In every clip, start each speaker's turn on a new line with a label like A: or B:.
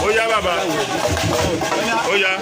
A: Oya baba. Oya.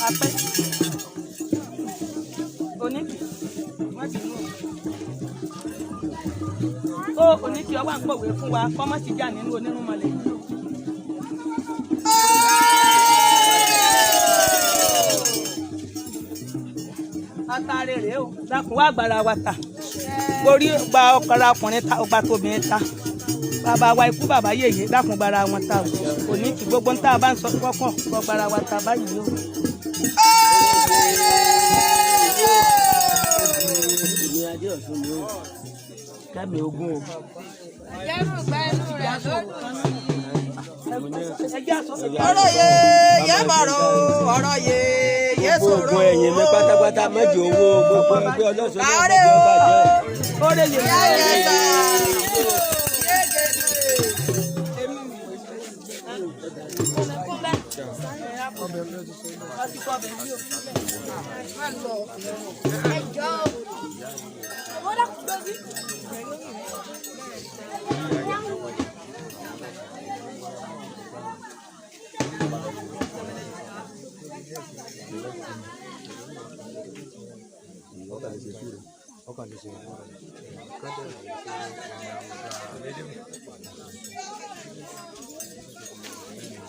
B: apẹ́ oníkì tó oníkì ọwọ́ à ń pòwé fún wa kọ́mọ́ ti jà nínú onírúnmọlẹ̀ yìí. Atare rèé o dákun wá gbára wa ta borí gba ọkọra ọkùnrin ta ọgbà tóbìnrin ta bàbá wa ikú bàbá yèyé dákun gbára wọn ta o kò ní kí gbogbo nta bá ń sọ kọkàn gbọ gbára wa ta báyìí o. kẹ́mi ogún o.
C: ọ̀rọ̀ yẹ yẹ mọ̀rọ̀ ọ̀rọ̀ yẹ yẹ sọ̀rọ̀.
D: gbogbo ẹ̀yin mi pátápátá méjì owó gbogbo ẹgbẹ́ ọlọ́sọ̀ọ́ náà
C: Káre
D: gbogbo
C: o.
D: ọba jẹ́.
B: Ore yẹ
C: Yá yẹ sá. Yé gèdè.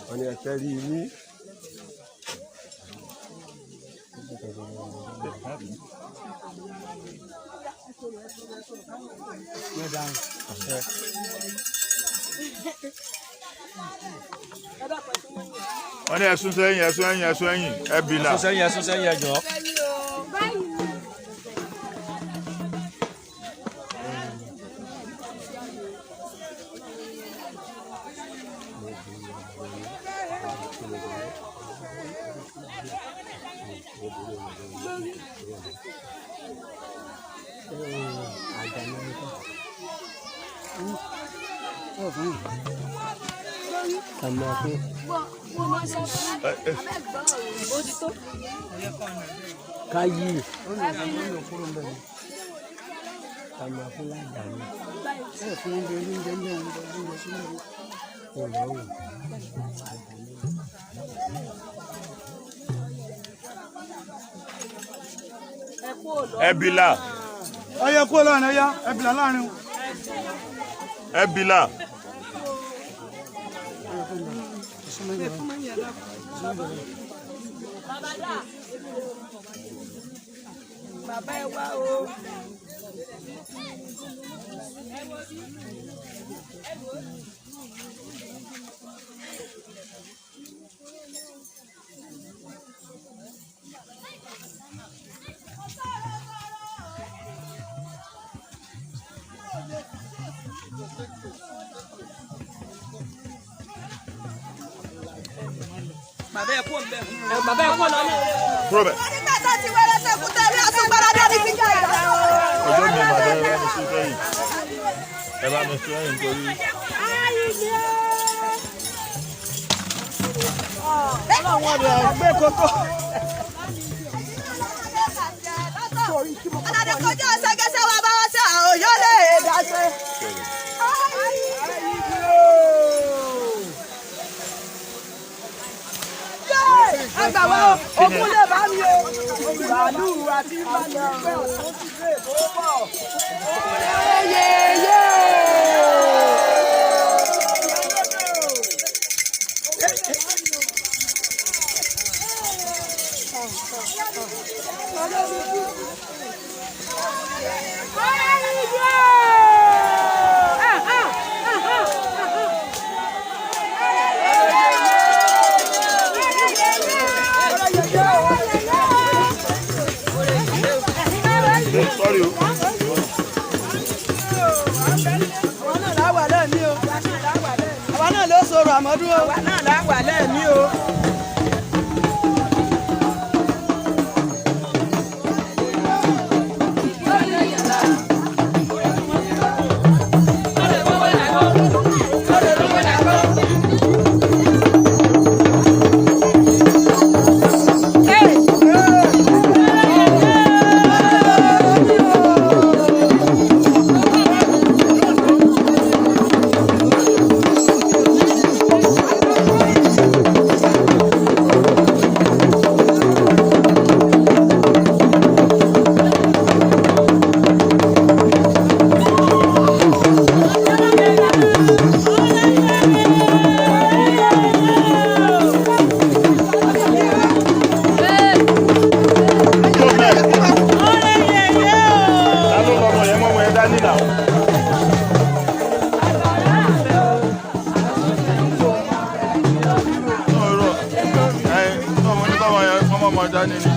D: wọ́n ní ẹ̀fẹ́ rí ní.
A: wọ́n ní ẹ̀sùn sẹ́yìn ẹ̀sùn ẹ̀yìn ẹ̀sùn ẹ̀yìn ẹ̀bìlà.
D: ẹ̀sùn sẹ́yìn ẹ̀jọ̀. Kayi.
A: ẹ̀bìlà.
E: ọyẹ kó lọ́nà ẹ̀yà ẹ̀bìlà láàrin.
A: ẹ̀bìlà.
B: bàbá ẹ wá o. bàbá ẹ kó ń bẹ bàbá ẹ kó lọ ní.
A: kúrò bẹ̀.
C: Nígbà tó ti wẹ́rẹ́ sẹ́kù tẹ̀lé àtúgbàrá dání fi jà ìdá.
A: ọjọ́ mi màdá ẹ bá mi sún sẹ́yìn. ẹ bá mi sún ẹ̀yìn torí.
B: ọlọ́run ọ̀dọ̀ gbé kókó.
C: Ọ̀nàdé kọjá ṣẹ́gẹ́sẹ́ wa bá wọn ṣe àwọn yóò lè dáṣẹ́.
B: ẹgbà wa ogun lè bá mi o. bàálù àti ìbàdàn ọ̀pẹ òun ti gbé èkó bọ̀. yéyé.
A: Sorry o.
B: àwa náà láwà lẹ́ẹ̀mí o. àwa náà ló sọ̀rọ̀ àmọ́dún o. àwa náà láwà lẹ́ẹ̀mí o.
A: ọmọ dání ni.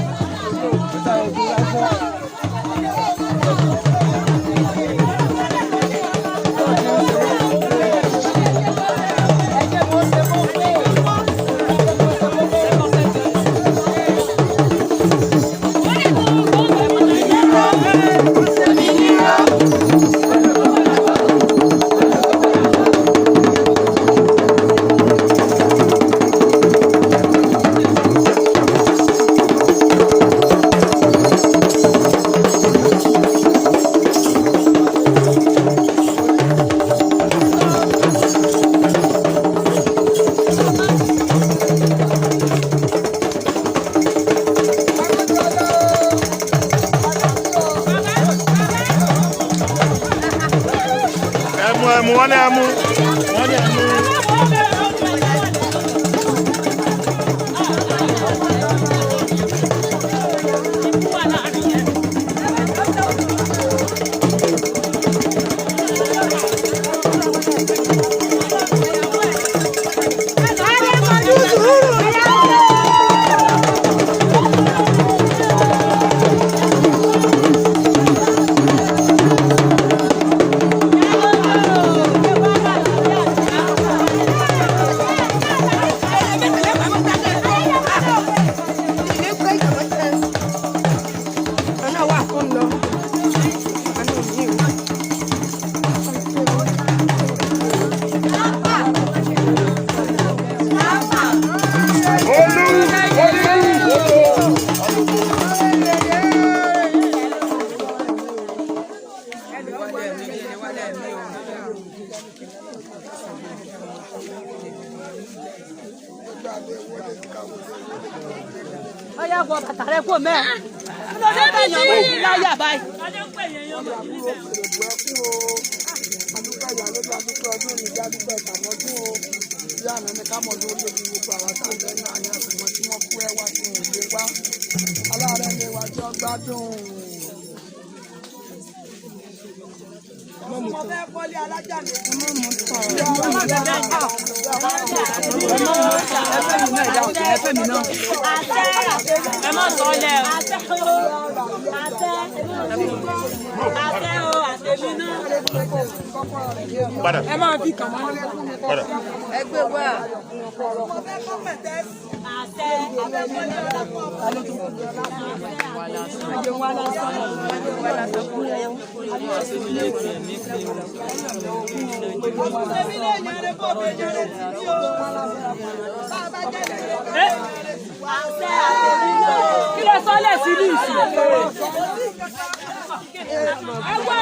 A: Ẹmu wọn ni ẹmu. Wọ́n ní ẹmu.
C: Ọyá bọ bàtà rẹ kò mẹ́. Ọlọ́dẹ bẹ̀ yàn mọ́ ìlú láyà báyìí.
E: Adúpẹ́ ìyá lójú adúpẹ́ ọdún ìjà adúpẹ́ ìtàmọ́dún o. Ìyá àná ni ká mọ̀dún olójú gbogbo àwọn táǹdẹ̀ náà ní àtìmọ́ tí wọ́n kú ẹwà tí wọ́n lè wá. Aláàárẹ̀ ni ìwà tí wọ́n gbádùn. Mo fẹ́ kọ́lé alájà mi. Ẹfẹ́ mi náà.
C: Ẹ má sọ lẹ o. Àtẹ o, àtẹ̀mí náà.
A: Padà.
C: Ẹ máa fi kàn mọ́.
A: Padà.
C: Ẹgbẹ́ wa. Àtẹ. Kí ló sọ lẹ̀ sí ní ìsìn? Ẹgbẹ́